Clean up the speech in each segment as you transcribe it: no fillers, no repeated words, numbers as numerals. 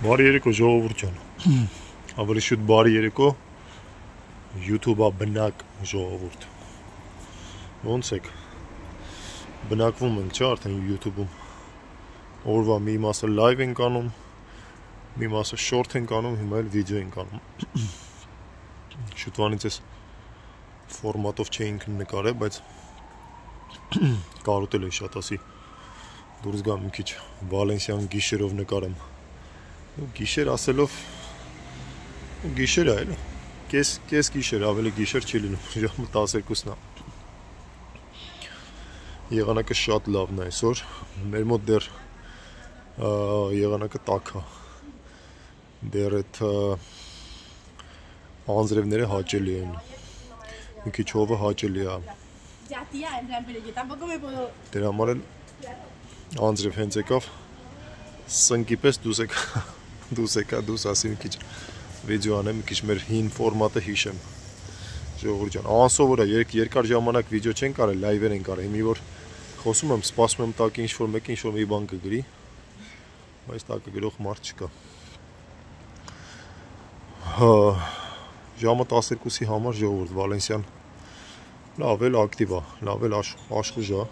Բարի երեկո ժողովուրդ ջան, ավելի շուտ բարի երեկո YouTube-ա բնակ ժողովուրդ, ոնց եք, բնակվում ենք չէ արդեն YouTube-ում, օրվա մի մասը live ենք անում, մի մասը short ենք անում, հիմա էլ վիդեո ենք անում, շուտվանից ես ֆորմատով չէինք նկարել, բայց կարոտել էի շատ ասի, դուրս գամ մի քիչ Վալենսիան գիշերով նկարեմ, Գիշեր ասելով գիշեր է էլի կես գիշեր ավելի գիշեր չի լինում ժամը 12-ն է եղանակը շատ լավն է այսօր մեր մոտ դեռ եղանակը տաք է դեռ այդ անձրևները հաճելի են մի քիչ հովը հաճելի է դրա համար էլ անձրև հենց եկավ սնկի պես դուս ասի մի քիչ վիդեո անեմ, մի քիչ մեր հին ֆորմատը հիշեմ ժողովուրդ ջան, անսովոր է, երկար ժամանակ վիդեո չեն կարել, լայվեր են կարել, մի որ խոսում եմ, սպասում եմ տակի ինչ-որ մեկը ինչ-որ մի բան կգրի, բայց տակը գրող մարդ չկա ժամը 12-ի համար ժողովուրդ, Վալենսիան լավ էլ ակտիվ է, լավ էլ աշխուժ է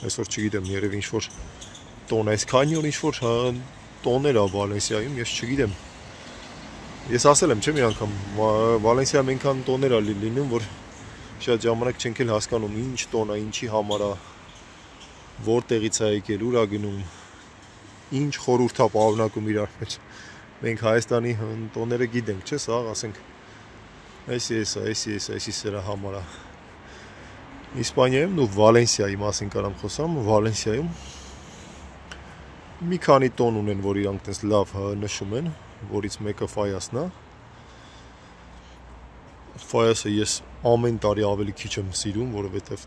այսօր չգիտեմ, երև ինչ-որ տոն, այսքանի օր ինչ-որ տոներ է Վալենսիայում, ես չգիտեմ Ես ասել եմ, չէ՞ մի անգամ, Վալենսիայում այնքան տոներ է լինում, որ շատ ժամանակ չենք էլ հասկանում ինչ տոն է, ինչի համար է, որտեղից է եկել, ուր է գնում, ինչ խորհուրդ է պարունակում իրար մեջ։ Մենք Հայաստանի տոները գիտենք, չէ՞, սա ասենք, այսի սրա համար է։ Իսպանիայում ու Վալենսիայի մասին կարամ խոսամ, Վալենսիայում մի քանի տոն ունեն, որ իրանք տես լավ նշում են, որից մեկը Ֆայասն է։ Ֆայասը ես ամեն տարի ավելի քիչ եմ սիրում, որովհետև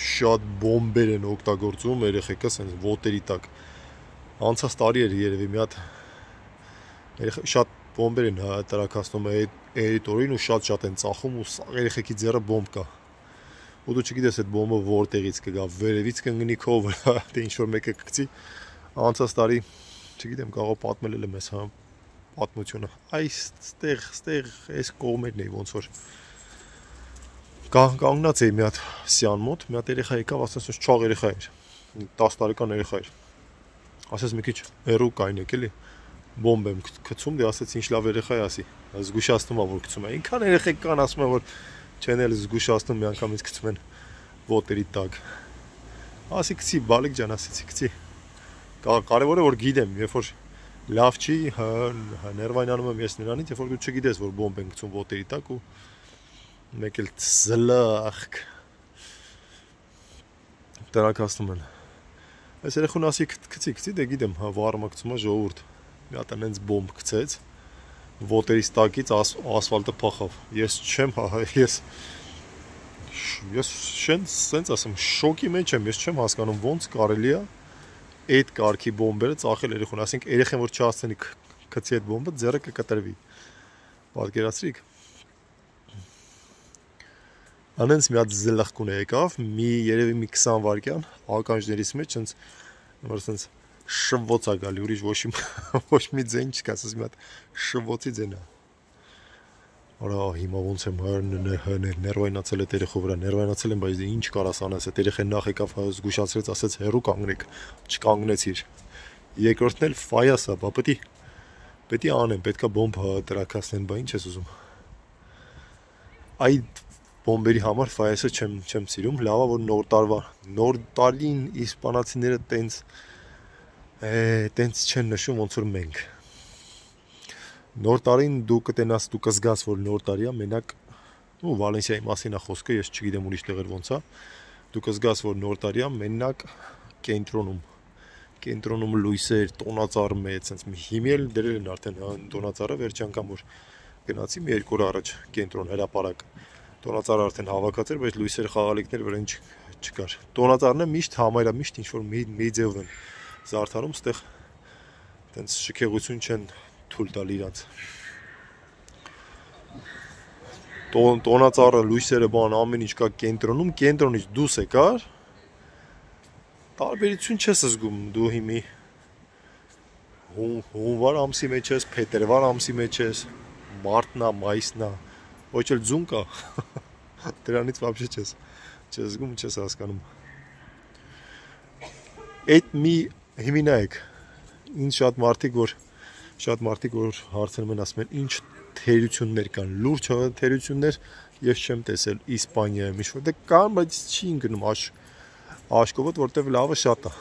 շատ բոմբեր են օգտագործում երեխեքը, սենց ոտերի տակ։ Անցած տարի էր երևի մի հատ շատ բոմբեր են տրաքացնում էդիտորին ու շատ են ծախում ու երեխեքի ձեռը բոմբ կա։ Ու դու չգիտես այդ բոմբը որտեղից կգա, վերևից կընկնի քո վրա, թե ինչ-որ մեկը կգցի։ Անցած տարի չգիտեմ, կարող պատմել եմ ես պատմությունը, այստեղ, այս կողմերն էի ոնց որ կանգնած էի մի հատ սյան մոտ, մի հատ երեխա եկավ, ասես չաղ երեխա էր, 10 տարեկան երեխա էր, ասես մի քիչ հեռու կայնեք էլի, բոմբ եմ գցում, դե ասեց ինչ լավ երեխա է ասի, զգուշացնում է որ գցում է, ինքան երեխեք կան ասում են որ չեն էլ զգուշացնում մի անգամից գցում են ոտերի տակ, ասի գցի, բալիկ ջան ասեցի գցի Կարևորը որ գիտեմ, երբ որ լավ չի, ներվայնանում եմ ես նրանից, երբ որ դու չգիտես, որ բոմբ են գցում ոտերի տակ ու մեկ էլ զլախք տրաքացնում են։ Այս երեխուն ասի գցի, դե գիտեմ, վառմա գցում է ժողովուրդ, մի հատ այնց բոմբ գցեց, ոտերից տակից ասֆալտը փախավ, ես չեմ, ես սենց ասեմ, շոկի մեջ եմ, ես չեմ հասկանում ոնց կարելի է այդ կարգի բոմբերը ծախել երեխուն, ասենք երեխեն որ չհասցնի գցի այդ բոմբը, ձեռը կկտրվի։ Պատկերացրիք։ Անենց մի հատ զլախկուն եկավ, երևի մի 20 վայրկյան, ականջներից մեջ սենց շվոց է գալի, ուրիշ ոչ մի ձայն չկա, ասես մի հատ շվոցի ձայն է։ Արա հիմա ոնց եմ ներվայնացել այդ երեխու վրա, ներվայնացել եմ, բայց ինչ կարաս անես, այդ երեխեն նախ եկավ զգուշացրեց, ասեց հեռու կանգնեք, չկանգնեցիր։ Երկրորդն էլ Ֆայասը, բա պետք է անեմ, պետքա բոմբ տրաքացնեն, բա ինչ ես ուզում։ Այդ բոմբերի համար Ֆայասը չեմ սիրում, լավ է որ նոր տարին իսպանացիները տենց չեն նշում ոնց որ մենք։ Նոր տարին դու կտենաս, դու կզգաս, որ նոր տարի է, մենակ Վալենսիայի մասին է խոսքը, ես չգիտեմ ուրիշ տեղեր ոնց է, դու կզգաս, որ նոր տարի է, մենակ կենտրոնում լույսեր, տոնածառ մեծ, հիմի էլ դրել են արդեն տոնածառը, վերջի անգամ որ գնացի մի 2 օր առաջ կենտրոն հրապարակ, տոնածառը արդեն հավաքած էր, բայց լույսեր խաղալիքներ վրան չկար։ Տոնածառն է միշտ համայրա, միշտ ինչ-որ մի ձև են զարդարում, ստեղ տենց շքեղություն չեն թույլ տալ իրանց։ Տոնածառը, լույսերը, բան, ամեն ինչ կա կենտրոնում, կենտրոնից դուրս եկար, տարբերություն չես զգում դու հիմի հունվար ամսի մեջ ես, փետրվար ամսի մեջ ես, մարտնա, մայիսնա, ոչ էլ ձուն կա, դրանից վաբշե չես զգում, չես հասկանում։ Այդ մի հիմինայեք, ինձ շատ մարդիկ, որ հարցնում են, ասում են, ինչ թերություններ կան, լուրջ թերություններ ես չեմ տեսել Իսպանիայում, ինչ որտեղ կան, բայց չի ընկնում աշկովոտ, որտեղ լավը շատ է։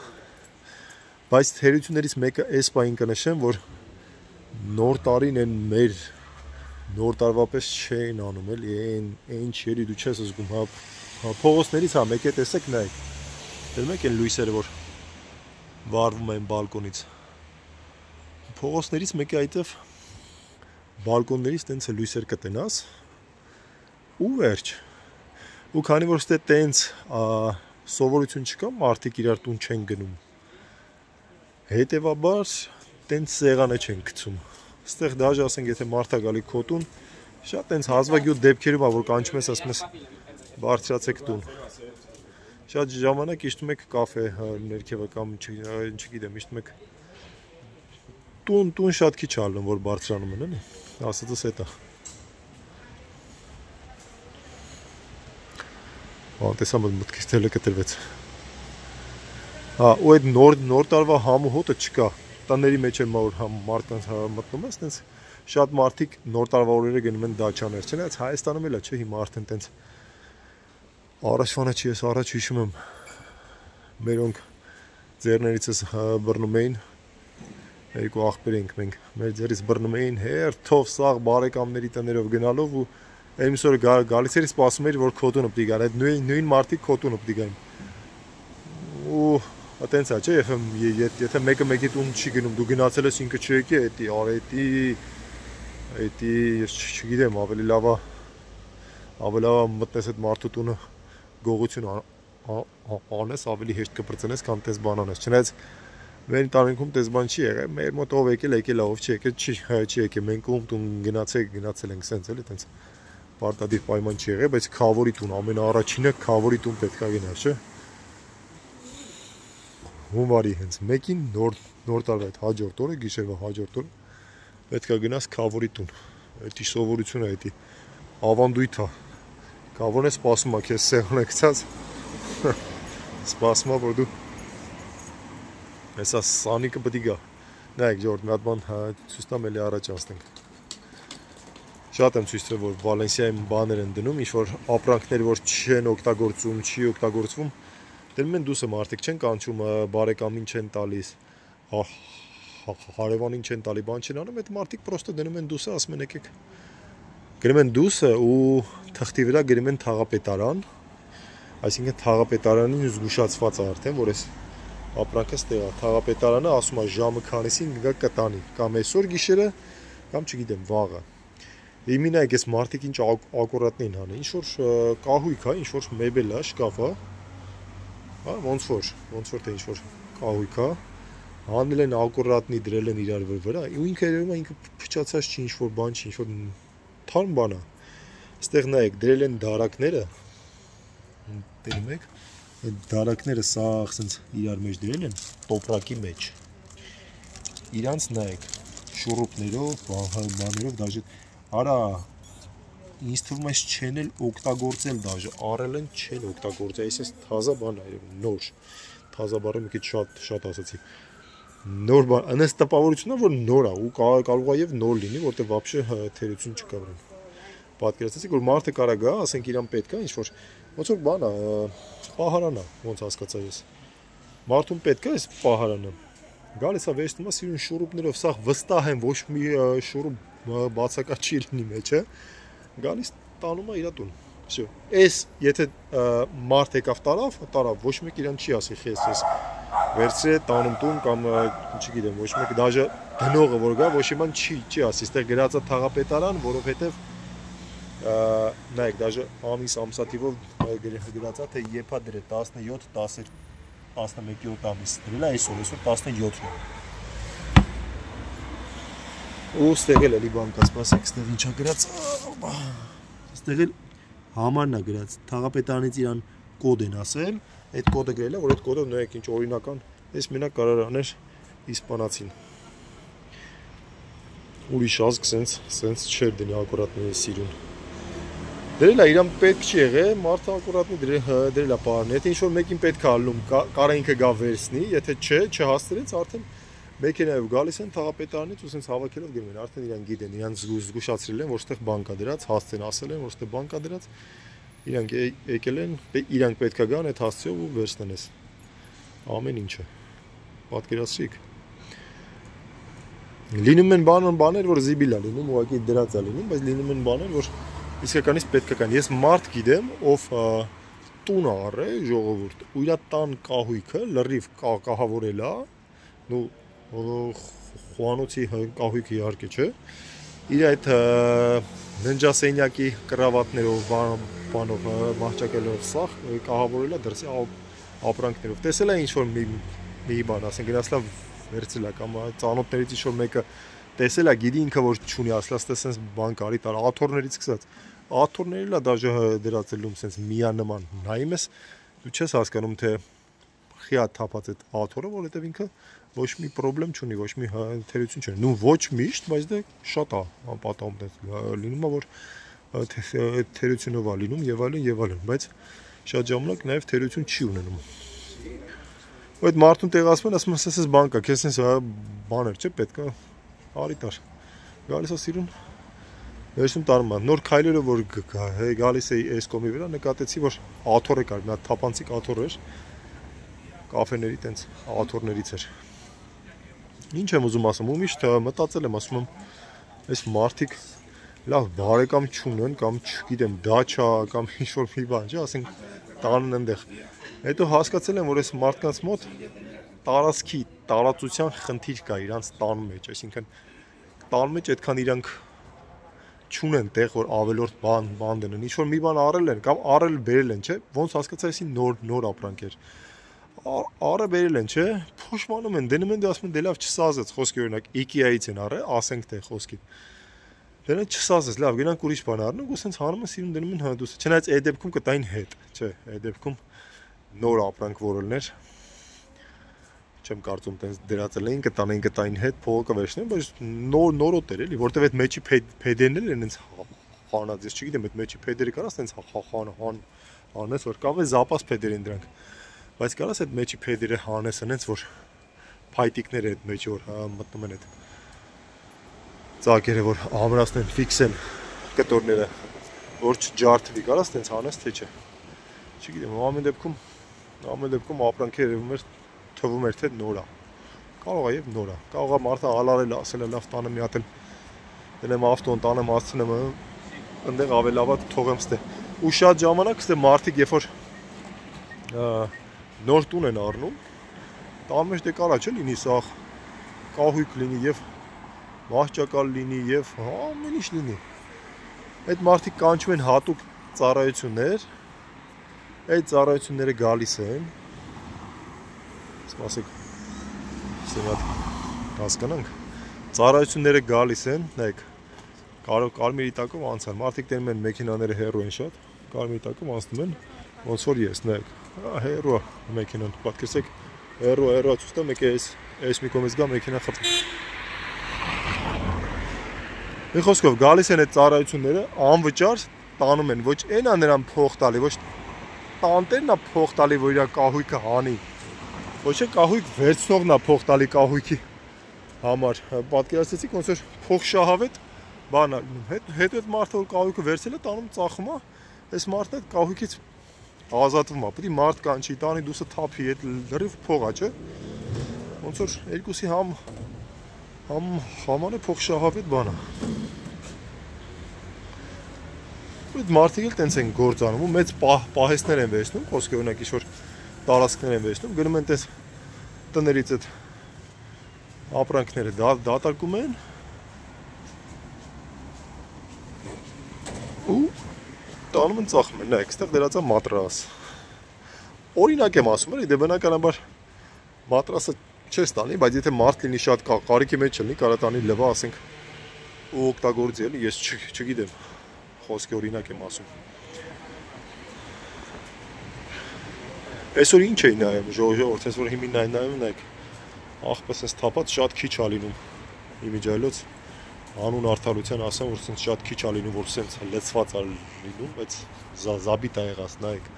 Բայց թերություններից մեկը այս պահին կնշեմ, որ նոր տարին են մեր նոր տարվա պես չեն անում, էլի, այն չերի դու չես զգում, փողոցներից մեկ է տեսեք նայեք։ Դեռ մեկ են լույսերը, որ վառվում են բալկոնից։ Փողոցներից մեկի այդտեղ բալկոններից տենց լույսեր կտնաս ու վերջ։ Ու քանի որ ստե տենց սովորություն չկա, մարդիկ իրար տուն չեն գնում։ Հետևաբար տենց սեղանը չեն գցում։ Այստեղ դաժե ասենք, եթե մարդա գալի քո տուն, շատ տենց հազվագյուտ դեպքերում է, որ կանչում ես, ասում ես բարձրացեք տուն։ Շատ ժամանակ իջնում եք կաֆե ներքևը կամ չգիտեմ, իջնում եք տուն շատ քիչ ալնում, որ բարձրանում են, էլի։ Ասածս էդ է։ Տեսա մտքից թելը կտրվեց։ Ու այդ նոր տարվա համու հոտը չկա։ Տաների մեջ եմ որ մարդկանց մտնում ես, տենց շատ մարդիկ նոր տարվա օրերը գնում են դաչաներ։ Չնայած Հայաստանում էլ է, չէ, հիմա արդեն տենց առաջվանը չի, ես առաջ հիշում եմ մերոնք ձեռներիցս բռնում էին, երկու աղբեր ենք մենք, մեր ձեռից բռնում էին հերթով սաղ բարեկամների տներով գնալով ու այն միսօրը գալիս էր սպասում էր, որ քո տունը պիտի գան, այդ նույն մարդիկ քո տունը պիտի գան։ Ու Atենց է, չէ, եթե մեկը մեկի տուն չի գնում, դու գնացել ես ինքը չեկի, էդի, ես չգիտեմ, ավելի լավ մտնես այդ մարդու տունը գողություն անես, ավելի հեշտ կպրծնես, քան տես բան անես։ Չնայած մեր ընտանիքում տես բան չի եղել, մեր մոտ ով եկել, ով չի եկել, չի եկել, մենք ում տուն գնացել ենք սենց էլի, տենց պարտադիր պայման չի եղել, բայց քավորի տուն, ամենաառաջինը քավորի տուն պետք է գնաս, չէ։ Հունվարի հենց մեկին նոր տարվա այդ հաջորդ օրը, գիշերվա հաջորդ օրը պետք է գնաս քավորի տուն։ Էդի սովորությունը էդի ավանդույթ է։ Քավորն է սպասում է քեզ սեղանը գցած։ Սպասում է որ դու հեսա սանիկը պետք է գա։ Նայեք Ժորդ, մի հատ բան ցույց տամ էլի առաջ անցնենք։ Շատ եմ ցույց տվել որ Վալենսիայում բաներ են դնում, ինչ որ ապրանքներ որ չեն օգտագործում, չի օգտագործվում։ Դնում են դուսը մարդիկ չեն կանչում, բարեկամին չեն տալիս, հարևանին չեն տալի, բան չեն անում, այդ մարդիկ պրոստը դնում են դուսը, ասում են եկեք։ Գրում են դուսը ու թղթի վրա գրում են թաղապետարան, այսինքն թաղապետարանին զգուշացված է արդեն, որ այս ապրանքը ստեղ է, թաղապետարանը ասում է ժամը քանիսին գա կտանի, կամ այսօր գիշերը, կամ չգիտեմ, վաղը։ Իմինայք այս մարդիկ ինչ ակուրատնի են հանում, ինչ որ կահույք է, ինչ որ մեբել է, շկաֆ է, ոնց որ թե ինչ որ կահույք է, հանել են ակուրատնի դրել են իրար վրա, ու ինքը երևում է ինքը փչացած չի, ինչ որ բան չի, ինչ որ թարմ բան է։ Այստեղ նայեք, դրել են դարակները, դերում եք, այդ դարակները սաղ սենց իրար մեջ դրել են, տոպրակի մեջ։ Իրանց նայեք, շուրուպներով, բաներով, դաժե արա ինձ թվում է չեն էլ օգտագործել դաժե, առել են չեն օգտագործել, այսպես թազա բան է, նոր, թազա բառը մի քիչ շատ ասացի, նոր բան, այնպես տպավորությունն է, որ նոր է ու կարող է եւ նոր լինի, որտեղ вообще թերություն չկա վրան։ Պատկերացրեցիք, որ մարդը կարա գա, ասենք իրան պետք է ինչ-որ ոնց որ բան է, պահարան է, ոնց հասկացա ես։ Մարդուն պետք է այս պահարանը։ Գալիս է վերցնում է սիրուն շուրուպներով, սա վստահ եմ, ոչ մի շուրուպ բացակա չի լինի մեջը։ Գալիս տանում է իր տուն։ Всё։ Էս եթե մարդ եկավ տարավ, ոչ մեկ իրան չի ասի խես վերցրե տանում տուն կամ չգիտեմ, ոչ մեկ դաժե դնողը որ գա, ոչ իման չի ասի, այստեղ գրածա թաղապետարան, որովհետև նայեք, դաժե ամսաթիվով գրածա թե երբ է դրել 17, 11-րդ ամիս դրել է այսօր 17-ն է։ Ու ստեղ էլ էլի բան կա, սպասեք, ստեղ ինչա գրած, ստեղ էլ համարն է գրած, թաղապետարանից իրան կոդ են ասել, այդ կոդը գրել է, որ այդ կոդը նայեք ինչ օրինական, այս մենակ կարող աներ իսպանացին։ ուրիշ ազգ սենց չեր դնի ակուրատնի սիրուն։ Դրել է իրան պետք չի եղել, մարդը ակուրատնի դրել է պարն, եթե ինչ-որ մեկին պետք է ալնում, կարա ինքը գա վերցնի, եթե չհաստրեց, արդեն մեքենայով գալիս են թաղապետարանից ու սենց հավաքելով գնում են, արդեն իրան գիտեն, իրան զգուշացրել են, որ ստեղ բան կա դրած, հասցեն ասել են, որ ստեղ բան կա դրած, իրանք եկել են, իրանք պետք է գան այդ հասցեով ու վերցնեն ես ամեն ինչը, պատկերացրիք։ Լինում են բաներ, որ զիբիլ է լինում, ուղղակի դրած է լինում, բայց լինում են բաներ, որ իսկականից պետք է կան։ Ես մարդ գիտեմ, ով տուն առե ժողովուրդ, ու իր տան կահույքը լրիվ կահավորել է, ու խոհանոցի կահույքը իհարկե չէ, իր այդ ննջասենյակի կրավատներով, բանով, մահճակելով սախ, կահավորել է դրսի ապրանքներով։ Տեսել է ինչ-որ մի բան, ասեն գնացլա վերցել է, կամ ծանոթներից ինչ-որ մեկը տեսել է, գիտի ինքը որ չունի, ասլաց տեսենց բան կարի տար, աթոռներից սկսած, աթոռների լա դաժը դրածելում սենց միանման նայում ես, դու չես հասկանում, թե խիա թափած այդ աթոռը, որովհետև ինքը ոչ մի պրոբլեմ չունի, ոչ մի թերություն չունի, նու ոչ միշտ, բայց դե շատ է պատահում լինում է, որ թերությունով է լինում եւ այլն, բայց շատ ժամանակ նաեւ թերություն չի ունենում։ Այդ մարդուն տեղացնում են, ասում են, ասես բան կա, քեզ սենց բաներ չէ, պետք է արի տար։ Գալիս է սիրուն, վերցնում տարում է, նոր քայլերը որ գալիս էի այս կողմի վրա, նկատեցի, որ աթոռ կար, մի հատ թափանցիկ աթոռ էր, կաֆեների տենց աթոռներից էր։ Ինչ եմ ուզում ասում, ու միշտ մտածել եմ, ասում եմ, այս մարդիկ լավ բարեկամ չունեն, կամ չգիտեմ, դաչա, կամ ինչ-որ մի բան, չէ, ասենք տանն այնտեղ։ Հետո հասկացել եմ, որ այս մարդկանց մոտ տարածքի, տարածության խնդիր կա իրանց տան մեջ, այսինքն տան մեջ այդքան իրանք չունեն տեղ, որ ավելորդ բան դնեն, ինչ-որ մի բան առել են, կամ առել բերել են, չէ, ոնց հասկացա այսին նոր ապրանք էր։ Առը բերել են, չէ, փոշմանում են, դնում են, դե ասում են, դե լավ չսազեց, խոսքի օրինակ IKEA-ից են առել, ասենք թե խոսքի։ Դրանք չսազեց, լավ, գնանք ուրիշ բան առնենք ու սենց հանում են սիրուն դնում են հանդուս։ Չնայած այդ դեպքում կտային հետ, չէ, այդ դեպքում նոր ապրանք որելներ։ Չեմ կարծում տենց դրածել էին, կտային հետ, փողը կվերցնեն, բայց նորոտ էր էլի, որտեվ այդ մեջի փեդերն են հենց հանած, ես չգիտեմ, այդ մեջի փեդերը կարաս տենց հանես, որ կավ է զապաս փեդեր են դրանք։ Բայց կարաս այդ մեջի փեդերը հանես հենց, որ փայտիկները այդ մեջի որ մտնում են այդ ծակերը, որ ամրացնեն, ֆիքսեն կտորները, որ չջարդվի, կարաս տենց հանես, թե չէ։ Չգիտեմ, ամեն դեպքում ապրանքը թվում էր թե նոր է։ Կարող է եւ նոր է։ Կարող է մարդը ալարել ասել է լավ տանը մի հատ դնեմ ավտոն տանեմ հասցնեմ այնտեղ ավելավա թողեմ ստե։ Ու շատ ժամանակ ստե մարդիկ երբ որ նոր տուն են առնում, տան մեջ դե կարա չէ լինի սա կահույք լինի եւ մահճակալ լինի եւ ամեն ինչ լինի։ Այդ մարդիկ կանչում են հատուկ ծառայություններ, այդ ծառայությունները գալիս են, ասեք, սենատ հասկանանք, ծառայությունները գալիս են, նայեք, կարմիրի տակով անցան, մարդիկ տենում են մեքենաները հեռու են շատ, կարմիրի տակով անցնում են, ոնց որ ես, նայեք, հեռու է մեքենան, պատկերացեք, հեռու ցույց տա, մեկը այս մի կողմից գա մեքենա խփում։ Մի խոսքով գալիս են այդ ծառայությունները, անվճար տանում են, ոչ այնա նրան փող տալի, ոչ տանտերն է փող տալի, որ իր կահույքը հանի, ոչ է կահույք վերցնողն է փող տալի կահույքի համար, պատկերացրեցիք ոնց որ փող շահավետ բան է, հետո այդ մարդը որ կահույքը վերցել է տանում ծախում է, այս մարդը այդ կահույքից ազատվում է, պետք է մարդ կանչի, տանի դուսը թափի, այդ լրիվ փող է, չէ, ոնց որ երկուսի համանը փող շահավետ բան է։ Այդ մարդիկ էլ տենց են գործ անում ու մեծ պահեստներ են վերցնում, խոսքը օրինակ ինչ-որ տարածքներ են վերցնում, գնում են տես տներից այդ ապրանքները դատարկում են ու տանում են ծախում են, նայեք, այստեղ դրած է մատրաս։ Օրինակ եմ ասում, էլի, դե բնականաբար մատրասը չես տանի, բայց եթե մարդ լինի շատ կարիքի մեջ չլինի, կարա տանի լվա, ասենք, ու օգտագործի, էլի, ես չգիտեմ, խոսքի օրինակ եմ ասում։ Այսօր ինչ էի նայում, ժողովուրդ, այսօր հիմի նայում, նայեք, աղբես այս թափած շատ քիչ է լինում իմիջայլոց, Անուն արդարության ասեմ, որ սենց շատ քիչ ա լինում, որ սենց լեցված ա լինում, բայց զաբիտ ա եղած, նայեք,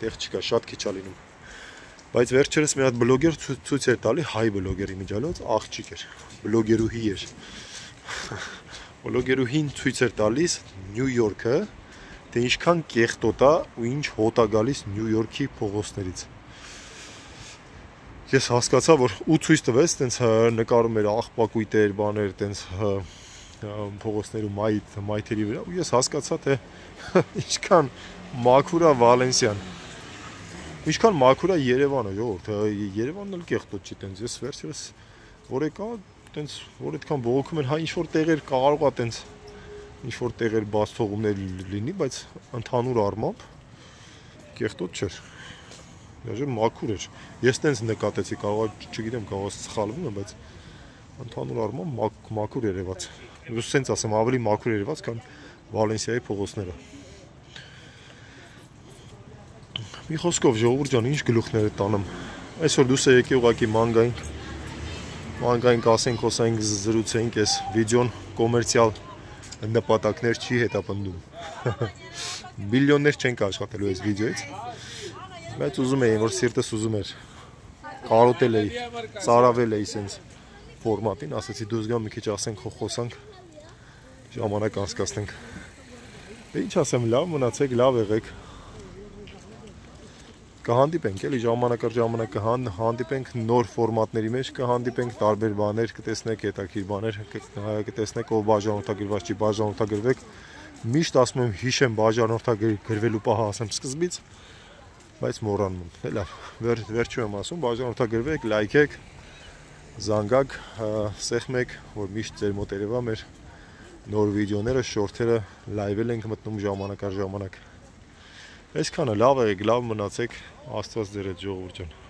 տեղ չկա, շատ քիչ ա լինում։ Բայց վերջերս մի հատ բլոգեր ցույց էր տալի, հայ բլոգերի միջալոց, աղջիկ էր, բլոգերուհի էր։ Բլոգերուհին ցույց էր տալիս Նյու Յորքը, թե ինչքան կեղտոտ ա ու ինչ հոտ ա գալիս Նյու Յորքի փողոցներից։ Ես հասկացա, որ ու ցույց տվեց, տենց նկարում էր աղբակույտեր, բաներ, տենց փողոցներում մայթերի վրա, ու ես հասկացա, թե ինչքան մաքուր ա Վալենսիան։ Ինչքան մաքուր ա Երևանը, ժողովուրդ, Երևանն էլ կեղտոտ չի, տենց ես վերջերս որ եկա, տենց որ այդքան բողոքում են, հա ինչ որ տեղեր կարող ա տենց ինչ որ տեղեր բաց թողումներ լինի, բայց ընդհանուր առմամբ կեղտոտ չէր։ Դաժե մաքուր էր։ Ես տենց նկատեցի, կարող չգիտեմ, կարող սխալվում եմ, բայց ընդհանուր առմամբ մաքուր երևաց։ Ես սենց ասեմ, ավելի մաքուր երևաց, քան Վալենսիայի փողոցները։ Մի խոսքով ժողովուրդ ջան, ինչ գլուխներ է տանում։ Այսօր դուս եկի ուղակի մանգային կասենք, խոսենք, զրուցենք, այս վիդեոն կոմերցիալ նպատակներ չի հետապնդում։ Միլիոններ չենք աշխատելու այս վիդեոից, բայց ուզում էի, որ սիրտս ուզում էր, կարոտել էի, ծարավել էի սենց ֆորմատին, ասեցի դուս գա մի քիչ ասենք, խոսանք, ժամանակ անցկացնենք։ Ինչ ասեմ, լավ մնացեք, լավ եղեք։ Կհանդիպենք, էլի ժամանակ առ ժամանակ կհանդիպենք նոր ֆորմատների մեջ, կհանդիպենք տարբեր բաներ, կտեսնեք հետաքրքիր բաներ, կտեսնեք ով բաժանորդագրված չի, բաժանորդագրվեք։ Միշտ ասում եմ, հիշեմ բաժանորդագրվելու պահը ասեմ սկզբից, բայց մոռանում եմ։ Լավ, վերջում եմ ասում, բաժանորդագրվեք, լայքեք, զանգակ, սեղմեք, որ միշտ ձեր մոտ երևա մեր նոր վիդեոները, շորթերը լայվել ենք մտնում ժամանակ առ ժամանակ։ Այսքանը լավ եղեք, լավ մնացեք, Աստված ձեր հետ ժողովուրդ ջան։